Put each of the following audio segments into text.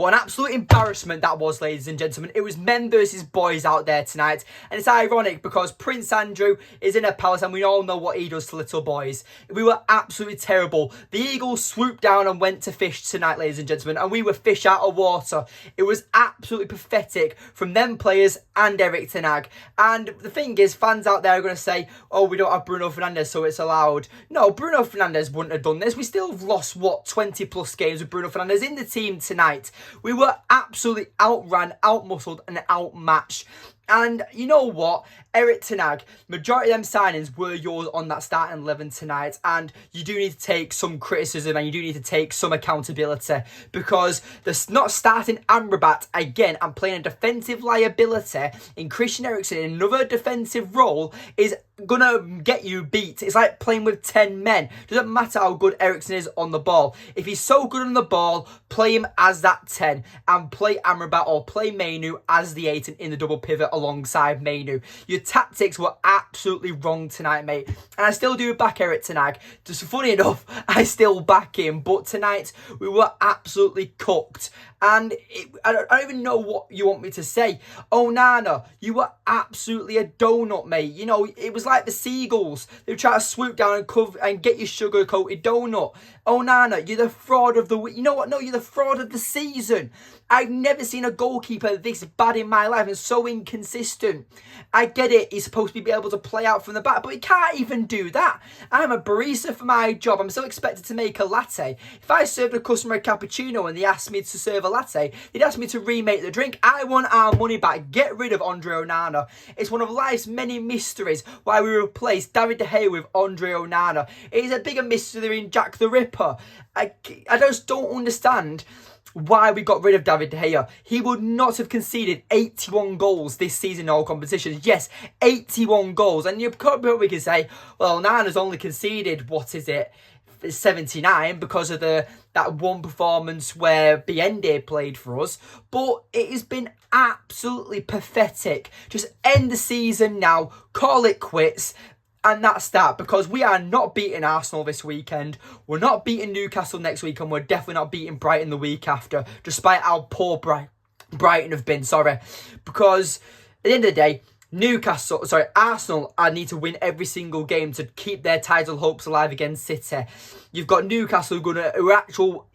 What an absolute embarrassment that was, ladies and gentlemen. It was men versus boys out there tonight. And it's ironic because Prince Andrew is in a palace and we all know what he does to little boys. We were absolutely terrible. The Eagles swooped down and went to fish tonight, ladies and gentlemen. And we were fish out of water. It was absolutely pathetic from them players and Eric Ten Hag. And the thing is, fans out there are going to say, oh, we don't have Bruno Fernandes, so it's allowed. No, Bruno Fernandes wouldn't have done this. We still have lost, 20 plus games with Bruno Fernandes in the team tonight. We were absolutely outran, outmuscled and outmatched. And you know what? Eric Ten Hag, majority of them signings were yours on that starting 11 tonight. And you do need to take some criticism and you do need to take some accountability because the not starting Amrabat again and playing a defensive liability in Christian Eriksen in another defensive role is going to get you beat. It's like playing with 10 men. Doesn't matter how good Eriksen is on the ball. If he's so good on the ball, play him as that 10 and play Amrabat or play Mainu as the 8 in the double pivot alongside Mainu. Your tactics were absolutely wrong tonight, mate. And I still do back Eric Ten Hag. Just funny enough, I still back him. But tonight, we were absolutely cooked. And I don't even know what you want me to say. Onana, you were absolutely a donut, mate. You know, it was like the seagulls. They were trying to swoop down and cover and get your sugar-coated donut. Onana, you're the fraud of the week. You know what? No, you're the fraud of the season. I've never seen a goalkeeper this bad in my life and so inconsistent. I get it, he's supposed to be able to play out from the back, but he can't even do that. I'm a barista for my job. I'm still expected to make a latte. If I served a customer a cappuccino and they asked me to serve a latte, they'd ask me to remake the drink. I want our money back. Get rid of Andre Onana. It's one of life's many mysteries why we replaced David De Gea with Andre Onana. It is a bigger mystery than Jack the Ripper. I just don't understand why we got rid of David De Gea. He would not have conceded 81 goals this season in all competitions. Yes, 81 goals. And you probably can say, well, Nana's only conceded, 79 because of that one performance where Biende played for us. But it has been absolutely pathetic. Just end the season now. Call it quits. And that's that, because we are not beating Arsenal this weekend. We're not beating Newcastle next week, and we're definitely not beating Brighton the week after, despite how poor Brighton have been, Because at the end of the day, Arsenal need to win every single game to keep their title hopes alive against City. You've got Newcastle who are actual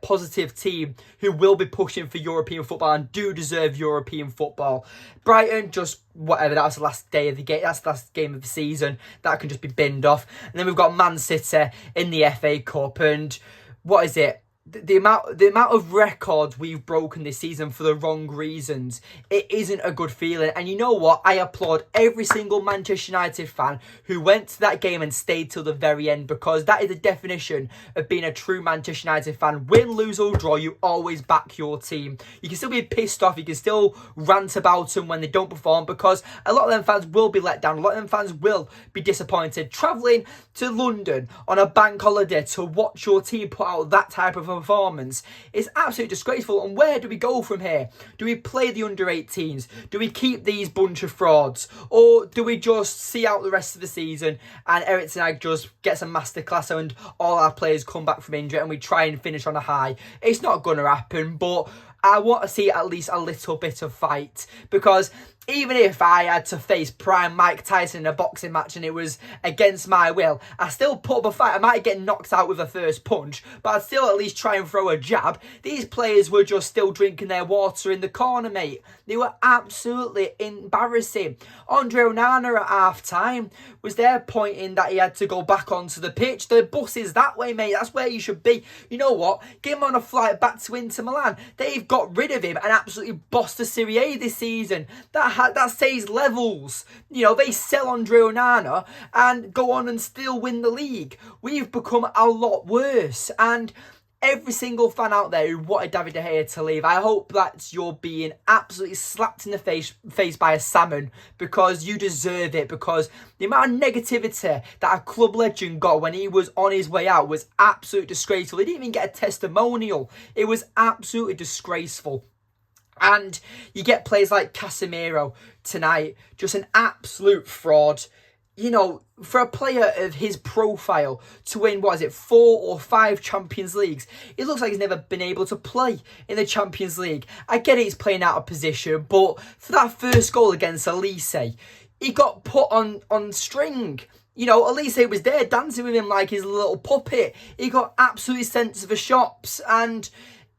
positive team who will be pushing for European football and do deserve European football. Brighton, just whatever, that's the last day of the game. That's the last game of the season. That can just be binned off. And then we've got Man City in the FA Cup, and what is it? The amount of records we've broken this season for the wrong reasons, it isn't a good feeling. And you know what? I applaud every single Manchester United fan who went to that game and stayed till the very end, because that is the definition of being a true Manchester United fan. Win, lose or draw, you always back your team. You can still be pissed off, you can still rant about them when they don't perform, because a lot of them fans will be let down. A lot of them fans will be disappointed. Travelling to London on a bank holiday to watch your team put out that type of performance is absolutely disgraceful. And where do we go from here? Do we play the under 18s? Do we keep these bunch of frauds? Or do we just see out the rest of the season and Eric Ten Hag just gets a masterclass and all our players come back from injury and we try and finish on a high? It's not going to happen, but I want to see at least a little bit of fight, because even if I had to face prime Mike Tyson in a boxing match and it was against my will, I still put up a fight. I might get knocked out with a first punch, but I'd still at least try and throw a jab. These players were just still drinking their water in the corner, mate. They were absolutely embarrassing. Andre Onana at half-time was there pointing that he had to go back onto the pitch. The bus is that way, mate. That's where you should be. You know what? Get him on a flight back to Inter Milan. They've got rid of him and absolutely bossed the Serie A this season. That says levels. You know, they sell Andre Onana and go on and still win the league. We've become a lot worse. And every single fan out there who wanted David De Gea to leave, I hope that you're being absolutely slapped in the face by a salmon, because you deserve it. Because the amount of negativity that a club legend got when he was on his way out was absolutely disgraceful. He didn't even get a testimonial. It was absolutely disgraceful. And you get players like Casemiro tonight, just an absolute fraud. you know, for a player of his profile to win, 4 or 5 Champions Leagues, it looks like he's never been able to play in the Champions League. I get it, he's playing out of position, but for that first goal against Elise, he got put on string. You know, Elise was there dancing with him like his little puppet. He got absolutely sent to the shops, and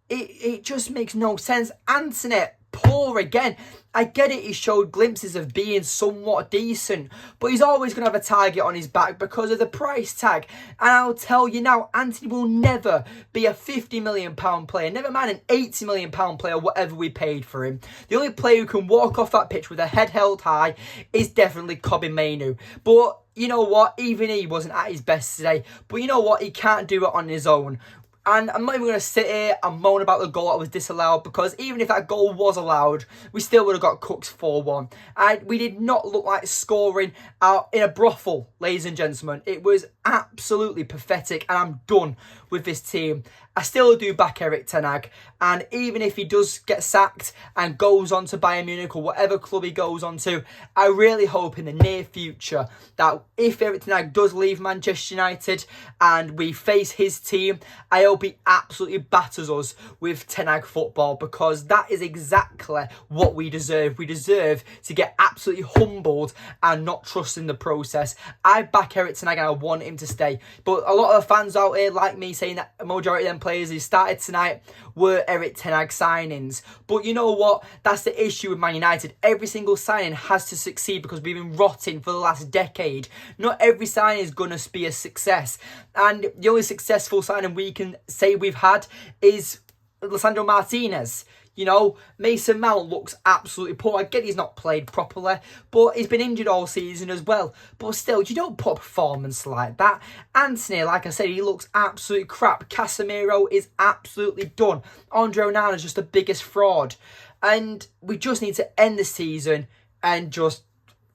it just makes no sense. Anthony, poor again. I get it, he showed glimpses of being somewhat decent, but he's always going to have a target on his back because of the price tag. And I'll tell you now, Anthony will never be a £50 million player, never mind an £80 million player, whatever we paid for him. The only player who can walk off that pitch with a head held high is definitely Kobbie Mainoo. But you know what? Even he wasn't at his best today. But you know what? He can't do it on his own. And I'm not even going to sit here and moan about the goal that was disallowed, because even if that goal was allowed, we still would have got cooked 4-1. And we did not look like scoring out in a brothel, ladies and gentlemen. It was absolutely pathetic, and I'm done with this team. I still do back Erik Ten Hag, and even if he does get sacked and goes on to Bayern Munich or whatever club he goes on to, I really hope in the near future that if Erik Ten Hag does leave Manchester United and we face his team, I hope he absolutely batters us with Ten Hag football, because that is exactly what we deserve. We deserve to get absolutely humbled and not trust in the process. I back Erik Ten Hag and I want him to stay, but a lot of the fans out here like me saying that a majority of them players who started tonight were Erik Ten Hag signings. But you know what? That's the issue with Man United. Every single signing has to succeed because we've been rotting for the last decade. Not every signing is going to be a success. And the only successful signing we can say we've had is Lisandro Martinez. You know, Mason Mount looks absolutely poor. I get he's not played properly, but he's been injured all season as well. But still, you don't put a performance like that. Anthony, like I said, he looks absolutely crap. Casemiro is absolutely done. Andre Onana's just the biggest fraud. And we just need to end the season and just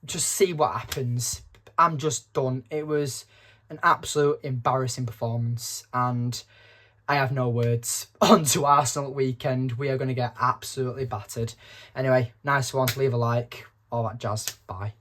see what happens. I'm just done. It was an absolute embarrassing performance, and I have no words. On to Arsenal at weekend. We are going to get absolutely battered. Anyway, nice one. Leave a like. All that jazz. Bye.